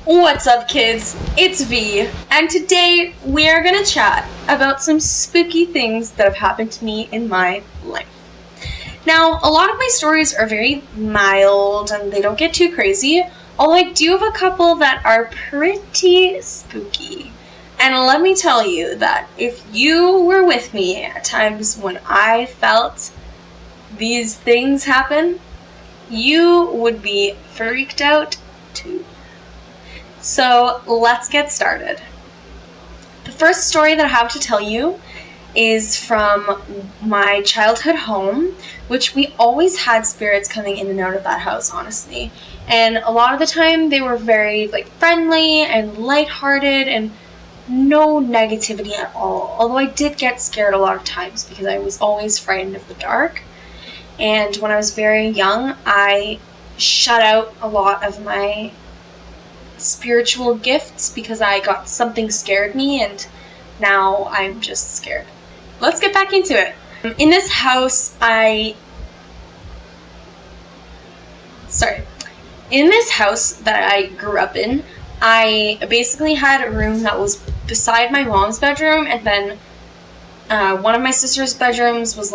What's up, kids? It's V, and today we are gonna chat about some spooky things that have happened to me in my life. Now, a lot of my stories are very mild and they don't get too crazy, although I do have a couple that are pretty spooky. And let me tell you that if you were with me at times when I felt these things happen, you would be freaked out too. So let's get started. The first story that I have to tell you is from my childhood home, which we always had spirits coming in and out of that house, honestly. And a lot of the time they were very friendly and lighthearted and no negativity at all. Although I did get scared a lot of times because I was always frightened of the dark. And when I was very young, I shut out a lot of my spiritual gifts because I got something scared me and now I'm just scared. Let's get back into it. In this house that I grew up in, I basically had a room that was beside my mom's bedroom, and then one of my sister's bedrooms was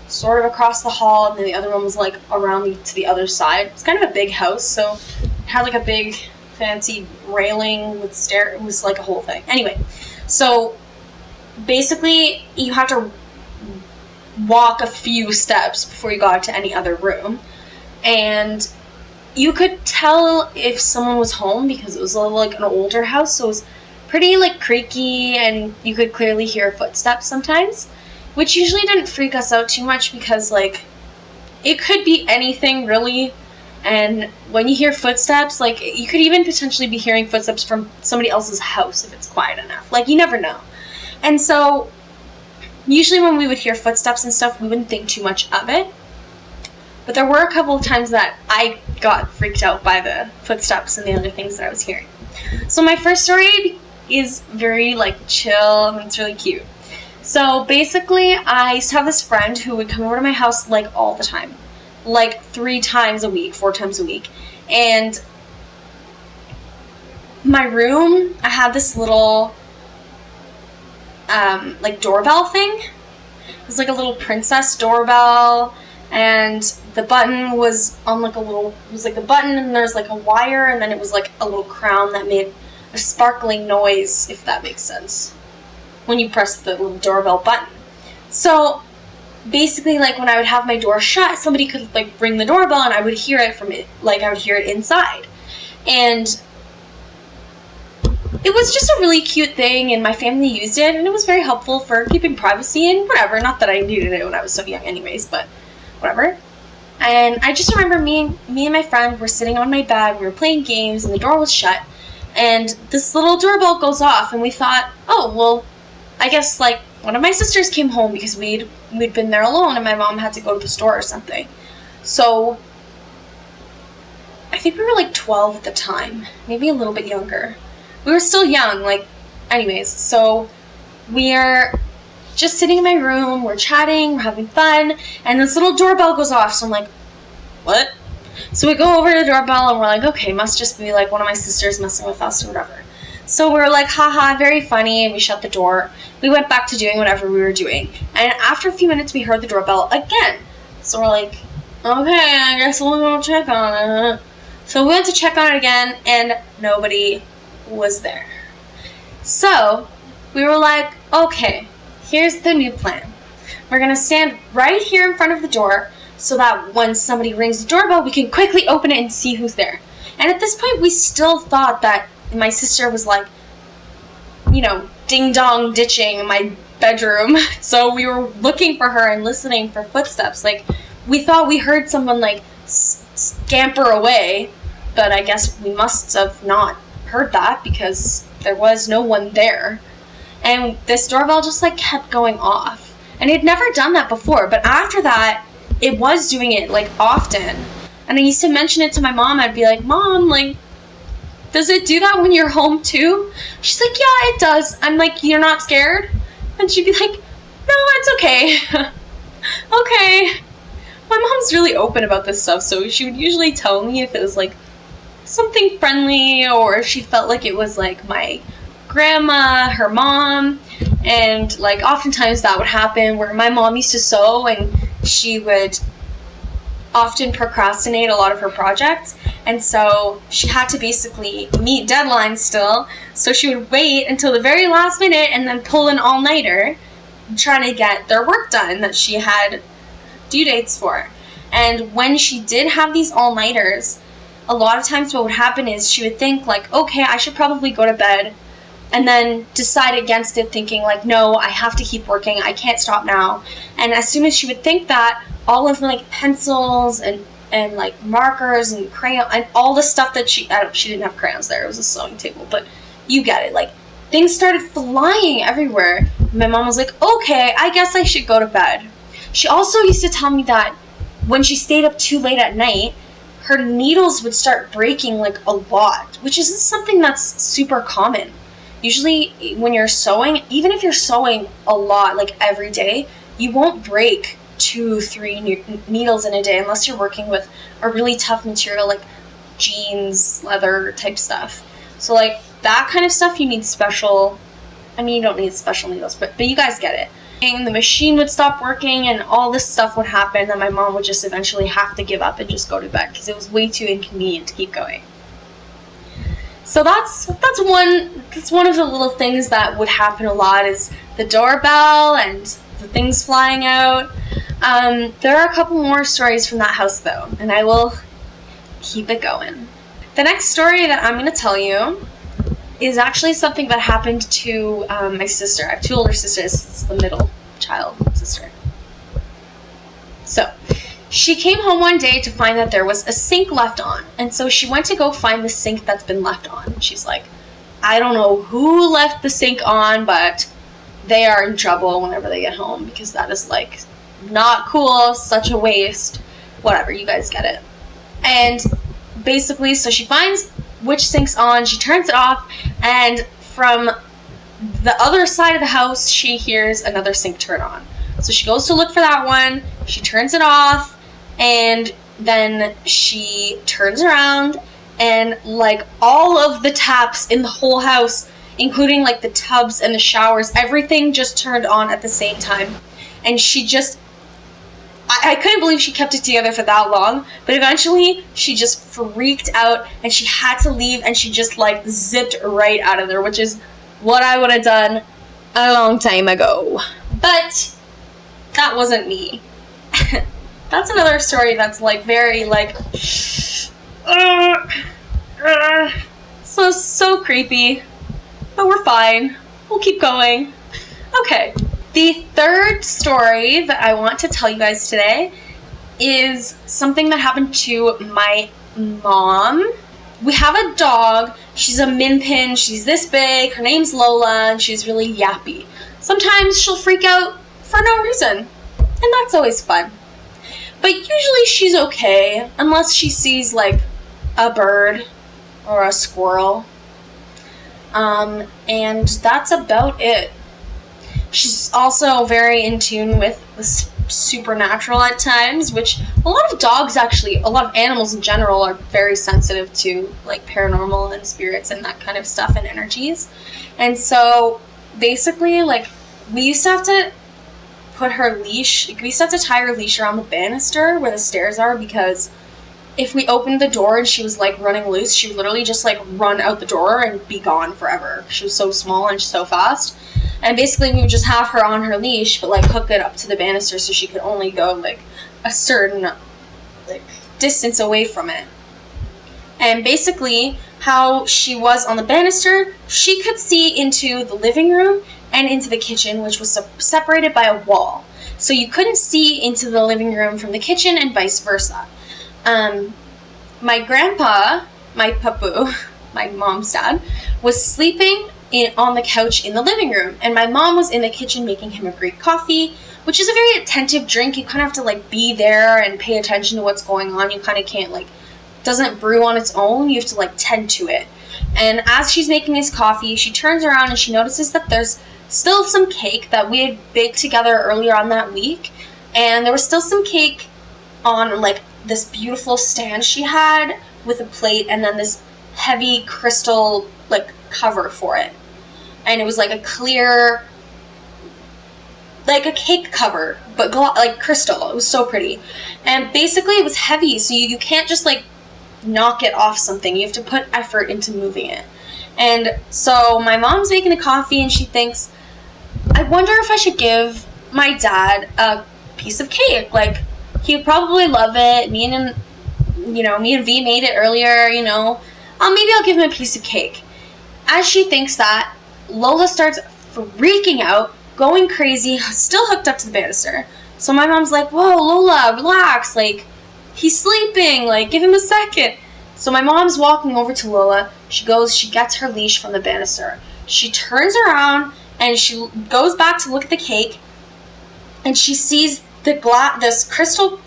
sort of across the hall, and then the other one was around to the other side. It's kind of a big house, so it had a big fancy railing with stair. It was a whole thing. Anyway, so basically you have to walk a few steps before you got to any other room, and you could tell if someone was home because it was an older house, so it was pretty creaky, and you could clearly hear footsteps sometimes, which usually didn't freak us out too much because it could be anything really. And when you hear footsteps, you could even potentially be hearing footsteps from somebody else's house if it's quiet enough. You never know. And so, usually when we would hear footsteps and stuff, we wouldn't think too much of it. But there were a couple of times that I got freaked out by the footsteps and the other things that I was hearing. So my first story is very, chill, and it's really cute. So basically, I used to have this friend who would come over to my house, all the time. 3 times a week, 4 times a week. And my room, I had this little, doorbell thing. It was a little princess doorbell, and the button was on a button, and there's a wire, and then it was a little crown that made a sparkling noise, if that makes sense, when you press the little doorbell button. So basically, when I would have my door shut, somebody could, ring the doorbell, and I would hear it from it, I would hear it inside. And it was just a really cute thing, and my family used it, and it was very helpful for keeping privacy and whatever. Not that I needed it when I was so young anyways, but whatever. And I just remember me and my friend were sitting on my bed, we were playing games, and the door was shut, and this little doorbell goes off, and we thought, oh, well, I guess, one of my sisters came home because we'd been there alone and my mom had to go to the store or something. So I think we were 12 at the time, maybe a little bit younger. We were still young, anyways. So we're just sitting in my room, we're chatting, we're having fun, and this little doorbell goes off. So I'm like, what? So we go over to the doorbell and we're okay, must just be one of my sisters messing with us or whatever. So we were haha, very funny, and we shut the door. We went back to doing whatever we were doing. And after a few minutes, we heard the doorbell again. So we're okay, I guess we'll go check on it. So we went to check on it again, and nobody was there. So we were okay, here's the new plan. We're going to stand right here in front of the door so that when somebody rings the doorbell, we can quickly open it and see who's there. And at this point, we still thought that my sister was ding-dong ditching my bedroom. So we were looking for her and listening for footsteps. We thought we heard someone scamper away, but I guess we must have not heard that because there was no one there. And this doorbell just kept going off. And it had never done that before, but after that, it was doing it often. And I used to mention it to my mom. I'd be Mom, does it do that when you're home too? She's yeah, it does. I'm you're not scared? And she'd be no, it's okay. Okay. My mom's really open about this stuff, so she would usually tell me if it was something friendly, or if she felt like it was like my grandma, her mom. And like oftentimes that would happen where my mom used to sew and she would often procrastinate a lot of her projects, and so she had to basically meet deadlines still, so she would wait until the very last minute and then pull an all-nighter trying to get their work done that she had due dates for. And when she did have these all-nighters, a lot of times what would happen is she would think like, okay, I should probably go to bed, and then decide against it, thinking like, no, I have to keep working, I can't stop now. And as soon as she would think that, all of the like pencils and like markers and crayon and all the stuff that she didn't have crayons there, it was a sewing table, but you get it, like things started flying everywhere. My mom was like, okay, I guess I should go to bed. She also used to tell me that when she stayed up too late at night, her needles would start breaking like a lot, which isn't something that's super common. Usually when you're sewing, even if you're sewing a lot, like every day, you won't break 2-3 needles in a day unless you're working with a really tough material like jeans, leather type stuff. So like that kind of stuff you need special, I mean you don't need special needles, but you guys get it. And the machine would stop working and all this stuff would happen, and my mom would just eventually have to give up and just go to bed because it was way too inconvenient to keep going. So that's one of the little things that would happen a lot, is the doorbell and the things flying out. There are a couple more stories from that house though, and I will keep it going. The next story that I'm going to tell you is actually something that happened to my sister. I have 2 older sisters. It's the middle child sister. So she came home one day to find that there was a sink left on, and so she went to go find the sink that's been left on. She's like, I don't know who left the sink on, but they are in trouble whenever they get home, because that is like not cool, such a waste, whatever, you guys get it. And basically, so she finds which sink's on, she turns it off, and from the other side of the house she hears another sink turn on. So she goes to look for that one, she turns it off, and then she turns around and like all of the taps in the whole house, including like the tubs and the showers, everything just turned on at the same time. And she just, I couldn't believe she kept it together for that long, but eventually she just freaked out and she had to leave, and she just like zipped right out of there, which is what I would have done a long time ago. But that wasn't me. That's another story that's like very like so creepy, but we're fine, we'll keep going. Okay, the third story that I want to tell you guys today is something that happened to my mom. We have a dog, she's a min pin, she's this big, her name's Lola, and she's really yappy. Sometimes she'll freak out for no reason, and that's always fun. But usually she's okay, unless she sees like a bird or a squirrel. And that's about it. She's also very in tune with the supernatural at times, which a lot of dogs actually, a lot of animals in general are very sensitive to like paranormal and spirits and that kind of stuff and energies. And so basically like we used to have to put her leash, we used to have to tie her leash around the banister where the stairs are, because if we opened the door and she was like running loose, she would literally just like run out the door and be gone forever. She was so small and so fast. And basically we would just have her on her leash, but like hook it up to the banister so she could only go like a certain like distance away from it. And basically how she was on the banister, she could see into the living room and into the kitchen, which was separated by a wall. So you couldn't see into the living room from the kitchen and vice versa. My grandpa, my papu, my mom's dad, was sleeping on the couch in the living room, and my mom was in the kitchen making him a Greek coffee, which is a very attentive drink. You kind of have to like be there and pay attention to what's going on. You kind of can't like, doesn't brew on its own. You have to like tend to it. And as she's making this coffee, she turns around and she notices that there's still some cake that we had baked together earlier on that week, and there was still some cake on like this beautiful stand she had with a plate, and then this heavy crystal like cover for it, and it was like a clear, like a cake cover, but like crystal. It was so pretty, and basically it was heavy, so you can't just like knock it off something. You have to put effort into moving it. And so my mom's making a coffee, and she thinks, I wonder if I should give my dad a piece of cake. Like, he would probably love it. Me and V made it earlier, maybe I'll give him a piece of cake. As she thinks that, Lola starts freaking out, going crazy, still hooked up to the banister. So my mom's like, whoa, Lola, relax, like, he's sleeping, like, give him a second. So my mom's walking over to Lola. She gets her leash from the banister. She turns around, and she goes back to look at the cake, and she sees this crystal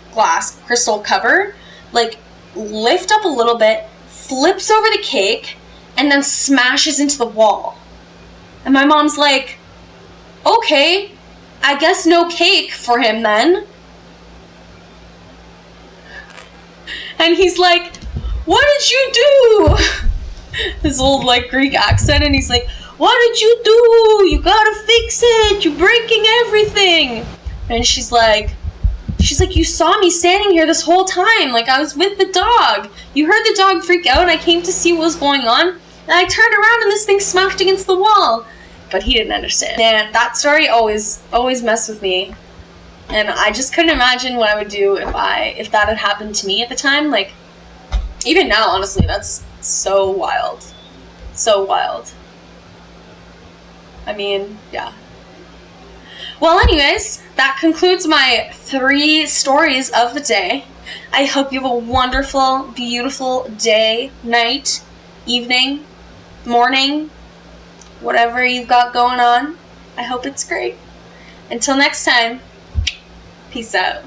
cover, like, lift up a little bit, flips over the cake, and then smashes into the wall. And my mom's like, okay, I guess no cake for him then. And he's like, what did you do? His old, like, Greek accent, and he's like, what did you do? You gotta fix it. You're breaking everything. And she's like, you saw me standing here this whole time. Like, I was with the dog. You heard the dog freak out, and I came to see what was going on. And I turned around, and this thing smashed against the wall. But he didn't understand. And that story always messed with me. And I just couldn't imagine what I would do if that had happened to me at the time. Like, even now, honestly, that's so wild. So wild. I mean, yeah. Well, anyways, that concludes my 3 stories of the day. I hope you have a wonderful, beautiful day, night, evening, morning, whatever you've got going on. I hope it's great. Until next time, peace out.